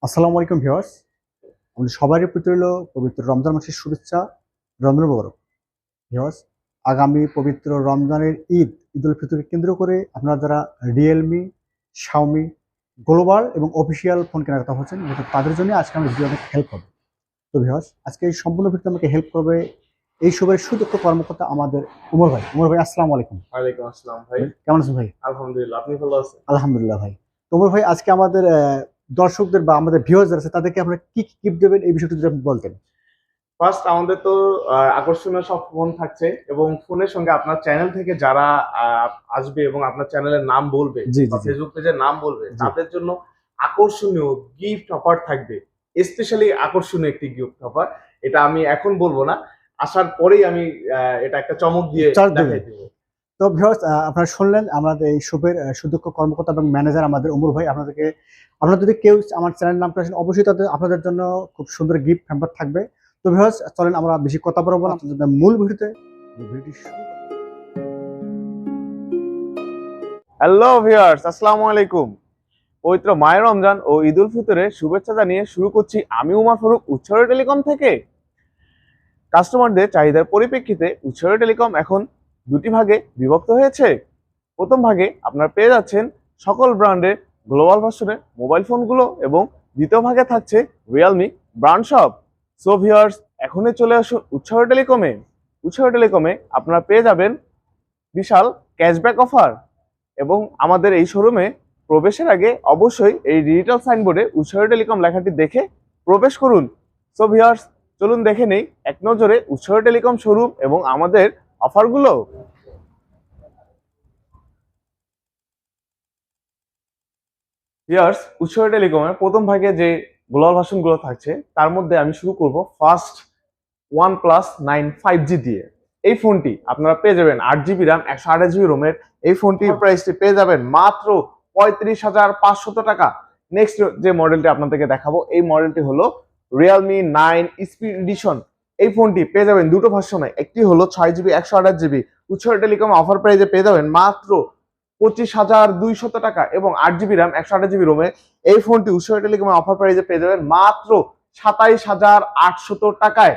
আসসালামু আলাইকুম ভিউয়ার্স। আমাদের সবারই প্রতি রইল পবিত্র রমজান মাসের শুভেচ্ছা, রমজান মোবারক। ভিউয়ার্স, আগামী পবিত্র রমজানের ঈদুল ফিতরকে কেন্দ্র করে আপনারা যারা রিয়েলমি, শাওমি, গ্লোবাল এবং অফিসিয়াল ফোন কেনার কথা ভাবছেন, তাদের জন্য আজকে আমার ভিডিও অনেক হেল্প হবে। তো ভিউয়ার্স, আজকে এই সম্পূর্ণ ভিডিও আমাকে হেল্প করবে এই শুভের সুদক্ষ কর্মকর্তা আমাদের উমর ভাই। উমর ভাই, আসসালামু আলাইকুম। ওয়ালাইকুম আসসালাম ভাই। কেমন আছেন ভাই? আলহামদুলিল্লাহ, আপনি ভালো আছেন? আলহামদুলিল্লাহ ভাই। তো উমর ভাই, আজকে আমাদের দর্শকদের বা আমাদের ভিউয়ার্স যারা আছে তাদেরকে আপনারা কি গিফট দেবেন এই বিষয়টা যদি আপনি বলতেন। ফার্স্ট আমাদের তো আকর্ষণীয় সব ফোন থাকছে এবং ফোনের সঙ্গে আপনার চ্যানেল থেকে যারা আসবে এবং আপনার চ্যানেলের নাম বলবে জি, বা জি, জি। ফেসবুক পেজের নাম বলবে জি। তাদের জন্য আকর্ষণীয় গিফট অফার থাকবে। স্পেশালি আকর্ষণীয় একটি গিফট অফার, এটা আমি এখন বলবো না, আসার পরেই আমি এটা একটা চমক দিয়ে চার্জ দেবেন। দেখাই দিব। তো ভিউয়ার্স, আপনারা শুনলেন আমাদের এই শুভের সুদক্ষ কর্মকর্তা এবং ম্যানেজার আমাদের উমর ভাই। আপনারা যদি কেউ আমার চ্যানেল নামটা আসেন, অবশ্যই আপনাদের জন্য খুব সুন্দর গিফট হ্যাম্পার থাকবে। তো ভিউয়ার্স, চলেন আমরা বেশি কথা বলবো না, আপনাদের মূল ভিডিওতে ভিডিওটি শুরু। হ্যালো ভিউয়ার্স, আসসালামু আলাইকুম। পবিত্র মায়ের রমজান ও ঈদুল ফিতরের শুভেচ্ছা জানিয়ে শুরু করছি আমি উমর ফারুক, উৎসর টেলিকম থেকে। কাস্টমারদের চাহিদার পরিপ্রেক্ষিতে উৎসর টেলিকম এখন দুটি ভাগে বিভক্ত হয়েছে। প্রথম ভাগে আপনারা পেয়ে যাচ্ছেন সকল ব্র্যান্ডের গ্লোবাল ভার্সনের মোবাইল ফোনগুলো এবং দ্বিতীয় ভাগে থাকছে Realme brand shop. So viewers, এখনই চলে আসুন উৎসর টেলিকমে। উৎসর টেলিকমে আপনারা পেয়ে যাবেন বিশাল ক্যাশব্যাক অফার এবং আমাদের এই শোরুমে প্রবেশের আগে অবশ্যই এই ডিজিটাল সাইনবোর্ডে উৎসর টেলিকম লেখাটি দেখে প্রবেশ করুন। সো ভিউয়ার্স, চলুন দেখে নেই এক নজরে উৎসর টেলিকম শোরুম এবং আমাদের অফারগুলো। ভিউয়ার্স, উৎসর টেলিকমের প্রথম ভাগে যে গ্লোবাল ভার্সনগুলো থাকছে তার মধ্যে আমি শুরু করব ফার্স্ট OnePlus 9 5G দিয়ে। এই ফোনটি আপনারা পেয়ে যাবেন 8GB র্যাম 128GB রোমের। এই ফোনটির প্রাইসটি পেয়ে যাবেন মাত্র 35,500 টাকা। নেক্সট যে মডেলটি আপনাদেরকে দেখাবো, এই মডেলটি হলো Realme 9 স্পিড এডিশন। এই ফোনটি পেয়ে যাবেন দুটো ভার্সনে, একটি হলো 6GB 128GB। উৎসর টেলিকম অফার প্রাইসে পেয়ে যাবেন মাত্র 25,200 টাকা এবং 8GB র্যাম 128GB রোমে। এই ফোনটি উৎসর টেলিকমে অফার প্রাইসে পেয়ে যাবেন মাত্র 27,800 টাকায়।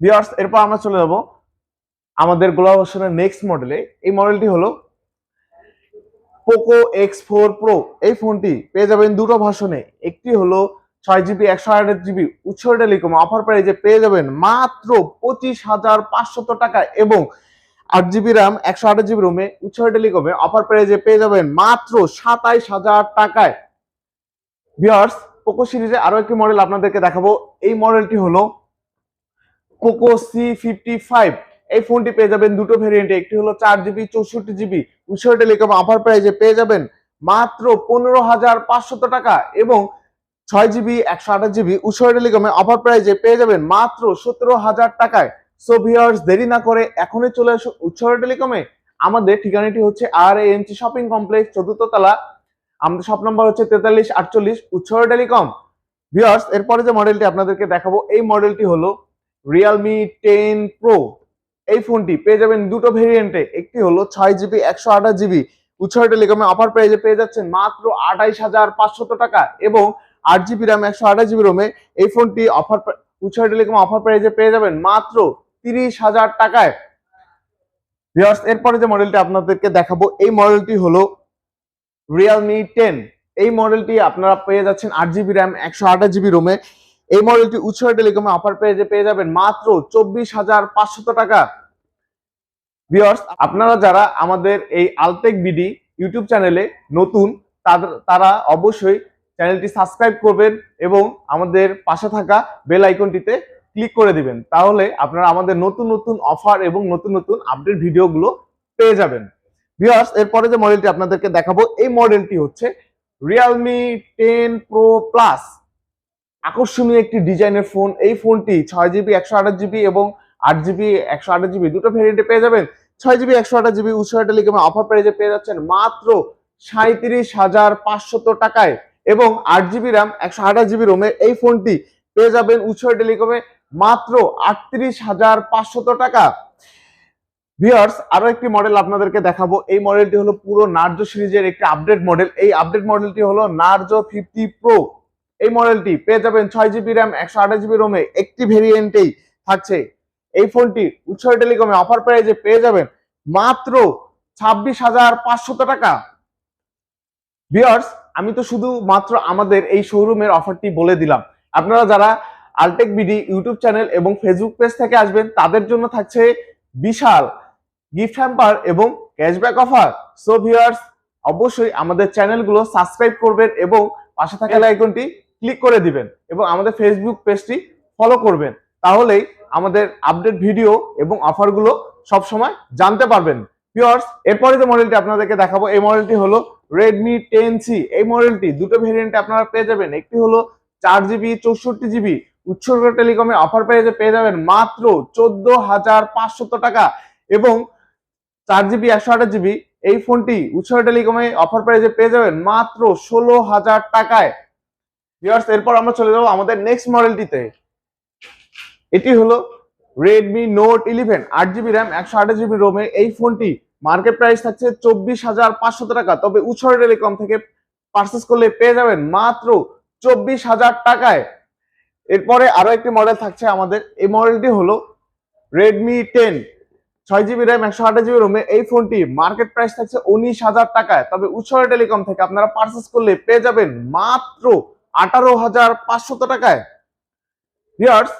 ভিউয়ার্স, এরপর আমরা চলে যাব আমাদের গ্লোবাল ভার্সনের নেক্সট মডেলে। এই মডেলটি হলো পোকো X4 Pro। এই ফোনটি পেয়ে যাবেন দুটো ভার্সনে, একটি হলো 6GB 128GB। উৎসর টেলিকম অফার প্রাইসে পেয়ে যাবেন মাত্র 25,500 টাকা এবং 8GB র্যাম 128GB রোমে। উৎসর টেলিকমে অফার প্রাইসে পেয়ে যাবেন মাত্র 27,000 টাকায়। ভিউয়ার্স, পোকো সিরিজে আরো একটি মডেল আপনাদেরকে দেখাবো। এই মডেলটি হলো পোকো C55। এই ফোনটি পেয়ে যাবেন দুটো ভেরিয়েন্টে, একটি হলো 4GB 64GB। উৎসর টেলিকম অফার প্রাইসে পেয়ে যাবেন মাত্র 15,500 টাকা এবং 6GB 128GB। উৎসর টেলিকমে অফার প্রাইসে পেয়ে যাবেন মাত্র 17,000 টাকায়। সো ভিউয়ার্স, দেরি না করে এখনই চলে আসুন উৎসর টেলিকমে। আমাদের ঠিকানাটি হচ্ছে RANC শপিং কমপ্লেক্স, 4th তলা। আমাদের শপ নাম্বার হচ্ছে 4348 উৎসর টেলিকম। ভিউয়ার্স, এরপরে যে মডেলটি আপনাদেরকে দেখাবো, এই মডেলটি হলো Realme 10 Pro। এই ফোনটি পেয়ে যাবেন দুটো ভেরিয়েন্টে, একটি হলো 6GB 128GB। উৎসর টেলিকমে অফার প্রাইসে পেয়ে যাচ্ছেন মাত্র 28,500 টাকা এবং 8GB র্যাম 128GB রোমে। এই ফোনটি উৎসর টেলিকম অফার প্রাইসে পেয়ে যাবেন মাত্র 30,000 টাকায়। ভিউয়ার্স, এরপরে যে মডেলটি আপনাদেরকে দেখাবো, এই মডেলটি হলো Realme 10। এই মডেলটি আপনারা পেয়ে যাচ্ছেন 8GB র্যাম 128GB রোমে। এই মডেলটি উৎসর টেলিকমে অফার প্রাইসে পেয়ে যাবেন মাত্র 24,500 টাকা। ভিউয়ার্স, আপনারা যারা আমাদের এই আলটেক বিডি ইউটিউব চ্যানেলে নতুন, তারা অবশ্যই চ্যানেলটি সাবস্ক্রাইব করবেন এবং আমাদের পাশে থাকা বেল আইকনটিতে ক্লিক করে দিবেন, তাহলে আপনারা আমাদের নতুন নতুন অফার এবং নতুন নতুন আপডেট ভিডিওগুলো পেয়ে যাবেন। ভিউয়ার্স, এরপরে যে মডেলটি আপনাদেরকে দেখাবো, এই মডেলটি হচ্ছে Realme 10 Pro Plus। আকর্ষণীয় একটি ডিজাইনের ফোন। এই ফোনটি 6GB 128GB এবং 8GB 128GB দুটো ভেরিয়েন্টে পেয়ে যাবেন। 6GB 128GB উৎসর টেলিকমে অফার প্রাইসে পেয়ে যাচ্ছেন মাত্র 37,500 টাকায় এবং 8GB র্যাম 128GB রোমে। এই ফোনটি পেয়ে যাবেন উৎসর টেলিকমে মাত্র 38,500 টাকা। ভিউয়ার্স, আরো একটি মডেল আপনাদেরকে দেখাবো। এই মডেলটি হলো পুরো নার্জো সিরিজের একটি আপডেট মডেল। এই আপডেট মডেলটি হলো নার্জো 50 Pro। এই মডেলটি পেয়ে যাবেন 6GB র্যাম 128GB রোমে একটি ভেরিয়েন্টেই থাকছে। এই ফোনটি উৎসর টেলিকমে অফার প্রাইজে পেয়ে যাবেন মাত্র 26,500 টাকা। ভিউয়ার্স, আমি তো শুধু মাত্র আমাদের এই শোরুমের অফারটি বলে দিলাম। আপনারা যারা আলটেক বিডি ইউটিউব চ্যানেল এবং ফেসবুক পেজ থেকে আসবেন তাদের জন্য থাকছে বিশাল গিফট হ্যাম্পার এবং ক্যাশব্যাক অফার। সো ভিউয়ার্স, অবশ্যই আমাদের চ্যানেলগুলো সাবস্ক্রাইব করবেন এবং পাশে থাকা বেল আইকনটি ক্লিক করে দিবেন এবং আমাদের ফেসবুক পেজটি ফলো করবেন। তাহলেই আমাদের আপডেট ভিডিও এবং অফারগুলো সবসময় জানতে পারবেন। ভিউয়ার্স, এরপরে যে মডেলটি আপনাদেরকে দেখাবো এই মডেলটি হলো Redmi 10C। এই মডেলটি দুটো ভেরিয়েন্টে আপনারা পেয়ে যাবেন। একটি হলো 4GB 64GB উৎসর্গ টেলিকমে অফার প্রাইজে পেয়ে যাবেন মাত্র 14,500 টাকা এবং 4GB 128GB এই ফোনটি উৎসর্গ টেলিকমে অফার প্রাইজে পেয়ে যাবেন মাত্র 16,000 টাকায়। ভিউয়ার্স, এরপর আমরা চলে যাব আমাদের নেক্সট মডেলটিতে। এটি হলো Redmi Note 11 8GB RAM 128GB রোমে। এই ফোনটি মার্কেট প্রাইস থাকছে 24,500 টাকা, তবে উৎসর টেলিকম থেকে পারচেস করলে পেয়ে যাবেন মাত্র 24,000 টাকায়। এরপরে আরো একটি মডেল থাকছে আমাদের। এই মডেলটি হলো Redmi 10 6GB র্যাম 128GB রোমে। এই ফোনটি মার্কেট প্রাইস থাকছে 19,000 টাকায়, তবে উৎসর টেলিকম থেকে আপনারা পারচেস করলে পেয়ে যাবেন মাত্র 18,500 টাকায়। ভিউয়ার্স,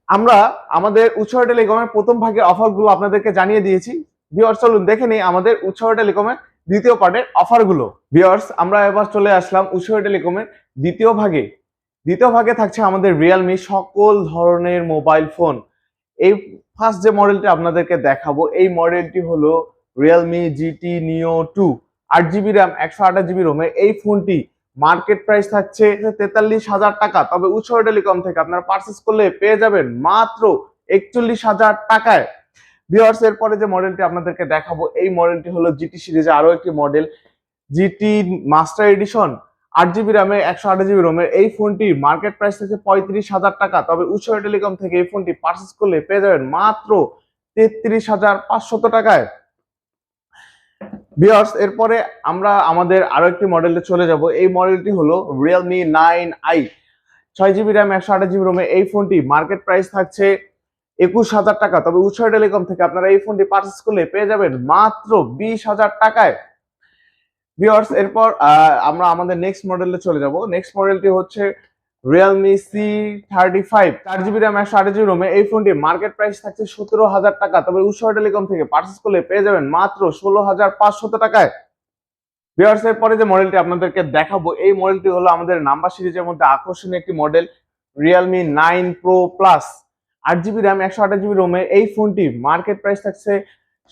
আমরা আমাদের উৎসর টেলিকমের প্রথম ভাগের অফারগুলো আপনাদেরকে জানিয়ে দিয়েছি। ভিউয়ার্স, চলুন দেখে নিই আমাদের উৎসর টেলিকমের দ্বিতীয় পার্টের অফারগুলো। ভিউয়ার্স, আমরা এবার চলে আসলাম উৎসর টেলিকমের দ্বিতীয় ভাগে। দ্বিতীয় ভাগে থাকছে আমাদের রিয়েলমি সকল ধরনের মোবাইল ফোন। এই ফার্স্ট যে মডেলটি আপনাদেরকে দেখাবো এই মডেলটি হলো রিয়েলমি জিটি নিও 2 8GB র্যাম 128GB রোমে। এই ফোনটি মার্কেট প্রাইস থাকছে 43,000 টাকা, তবে উৎসর টেলিকম থেকে আপনারা পারচেস করলে পেয়ে যাবেন মাত্র 41,000 টাকায়। ভিউয়ার্স, এরপরে যে মডেলটি আপনাদেরকে দেখাবো এই মডেলটি হলো জিটি সিরিজে আরো একটি model GT master edition 8GB র্যামে 128GB রোমের। এই ফোনটি মার্কেট প্রাইস থাকছে 35,000 টাকা, তবে উৎসর টেলিকম থেকে এই ফোনটি পারচেস করলে পেয়ে যাবেন মাত্র 33,500 টাকায়। ভিউয়ার্স, এরপরে আমরা আমাদের আরো একটি মডেলে চলে যাব। এই মডেলটি হলো Realme 9i 6GB RAM 128GB রোমে। এই ফোনটি মার্কেট প্রাইস থাকছে 21,000 টাকা, তবে উৎসর টেলিকম থেকে আপনারা এই ফোনটি পারচেস করলে পেয়ে যাবেন মাত্র 20,000 টাকায়। ভিউয়ার্স, এরপর আমরা আমাদের নেক্সট মডেলে চলে যাব। নেক্সট মডেলটি হচ্ছে Realme C35 4GB RAM 128GB রোমে। এই ফোনটি মার্কেট প্রাইস থাকছে 17,000 টাকা, তবে উৎসর টেলিকম থেকে পারচেস করলে পেয়ে যাবেন মাত্র 16,500 টাকায়। ভিউয়ার্স, এর পরে যে মডেলটি আপনাদেরকে দেখাবো এই মডেলটি হলো আমাদের নাম্বার সিরিজের মধ্যে আকর্ষণীয় একটি model Realme 9 Pro Plus 8GB RAM 128GB রোমে। এই ফোনটি মার্কেট প্রাইস থাকছে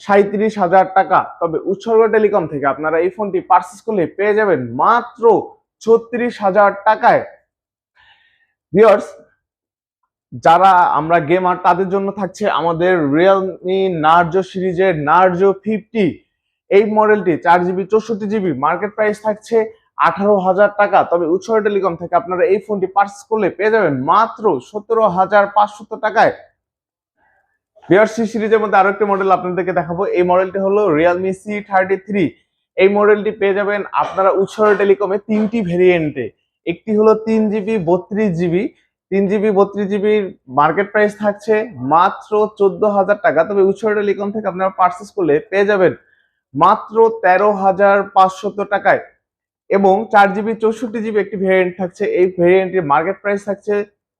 37,000 টাকা, তবে উৎসর্গ টেলিকম থেকে আপনারা এই ফোনটি পারচেস করলে পেয়ে যাবেন মাত্র 36,000 টাকায়। ভিউয়ার্স, যারা আমরা গেমার তাদের জন্য থাকছে আমাদের Realme Narzo সিরিজের Narzo 50। এই মডেলটি 4GB 64GB মার্কেট প্রাইস থাকছে 18,000 টাকা, তবে উৎসর টেলিকম থেকে আপনারা এই ফোনটি পারচেস করলে পেয়ে যাবেন মাত্র 17,500 টাকায়। ভিউয়ার্স, সিরিজের মধ্যে আরো একটি মডেল আপনাদেরকে দেখাবো। এই মডেলটি হলো Realme C33। এই মডেলটি পেয়ে যাবেন আপনারা উৎসর টেলিকমে তিনটি ভেরিয়েন্টে। একটি হলো 3GB 32GB 3GB 32GB market price থাকছে মাত্র 14,000 টাকা, তবে উৎসর টেলিকম থেকে আপনারা পারচেস করলে পেয়ে যাবেন মাত্র 13,500 টাকায়। এবং 4GB 64GB একটি ভেরিয়েন্ট থাকছে। এই ভেরিয়েন্টের মার্কেট প্রাইস থাকছে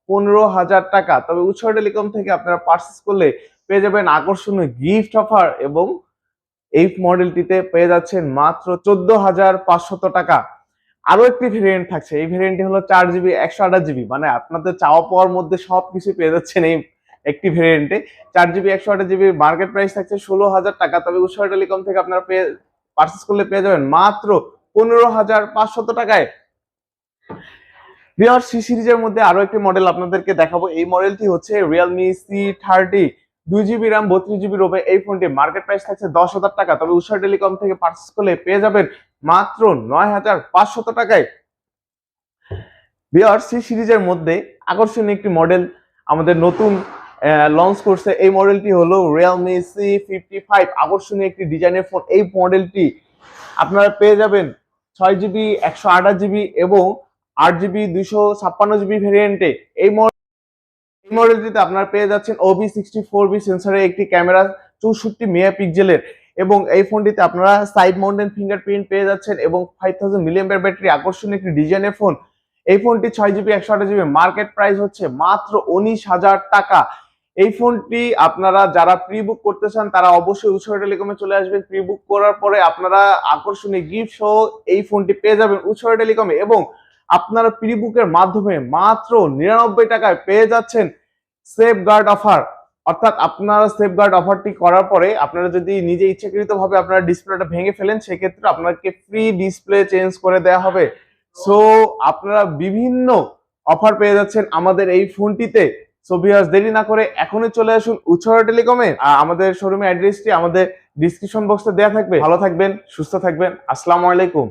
15,000 টাকা, তবে উৎসর টেলিকম থেকে আপনারা পারচেস করলে পেয়ে যাবেন আকর্ষণীয় গিফট অফার এবং এই মডেলটিতে পেয়ে যাচ্ছেন মাত্র 14,500 টাকা। আরো একটি ভেরিয়েন্ট থাকছে। এই ভেরিয়েন্টটি হলো 4GB 128GB, মানে আপনাদের চাওয়া পাওয়ার মধ্যে সবকিছু পেয়ে যাচ্ছেন এই একটি ভেরিয়েন্টে। 4GB 128GB মার্কেট প্রাইস থাকছে 16,000 টাকা, তবে উৎসর টেলিকম থেকে আপনারা পারচেস করলে পেয়ে যাবেন মাত্র 15,500 টাকায়। ভিউয়ার্স, সি সিরিজের মধ্যে আরো একটি মডেল আপনাদেরকে দেখাবো। এই মডেলটি হচ্ছে Realme C30 2GB RAM 32GB রোমে। এই ফোনটি মার্কেট প্রাইস থাকছে 10,000 টাকা, তবে উৎসর টেলিকম থেকে পারচেস করলে পেয়ে যাবেন মাত্র 9,500 টাকায়। ভিউয়ার্স, সি সিরিজের মধ্যে আকর্ষণীয় একটি মডেল আমাদের নতুন লঞ্চ করছে। এই মডেলটি হলো Realme C55 আকর্ষণীয় একটি ডিজাইনের ফোন। এই মডেলটি আপনারা পেয়ে যাবেন 6GB 128GB এবং 8GB 256GB ভেরিয়েন্টে এই মডেলটিতে আপনারা পেয়ে যাচ্ছেন OB64B সেন্সরের একটি ক্যামেরা, 64 মেগাপিক্সেলের, এবং এই ফোনটিতে আপনারা সাইড মাউন্টেন ফিঙ্গারপ্রিন্ট পেয়ে যাচ্ছেন এবং 5000 মিলিঅ্যাম্পিয়ার ব্যাটারি, আকর্ষণীয় একটি ডিজাইনের ফোন। এই ফোনটি 6GB 128GB, মার্কেট প্রাইস হচ্ছে মাত্র 19,000 টাকা। এই ফোনটি আপনারা যারা প্রি বুক করতে চান তারা অবশ্যই উৎসর টেলিকমে চলে আসবেন। প্রি বুক করার পরে আপনারা আকর্ষণীয় গিফট সহ এই ফোনটি পেয়ে যাবেন উৎসর টেলিকমে, এবং আপনারা প্রি বুকের মাধ্যমে মাত্র 99 টাকায় পেয়ে যাচ্ছেন সেফগার্ড অফার। অর্থাৎ আপনারা সেফগার্ড অফারটি করার পরে আপনারা যদি নিজে ইচ্ছাকৃতভাবে আপনারা ডিসপ্লেটা ভেঙে ফেলেন, সেক্ষেত্রে আপনাকে ফ্রি ডিসপ্লে চেঞ্জ করে দেওয়া হবে। সো আপনারা বিভিন্ন অফার পেয়ে যাচ্ছেন আমাদের এই ফোনটিতে। সো ভিউয়ার্স, দেরি না করে এখনই চলে আসুন উৎসর টেলিকমে। আমাদের শোরুমের অ্যাড্রেসটি আমাদের ডিসক্রিপশন বক্সে দেওয়া থাকবে। ভালো থাকবেন, সুস্থ থাকবেন। আসসালামু আলাইকুম।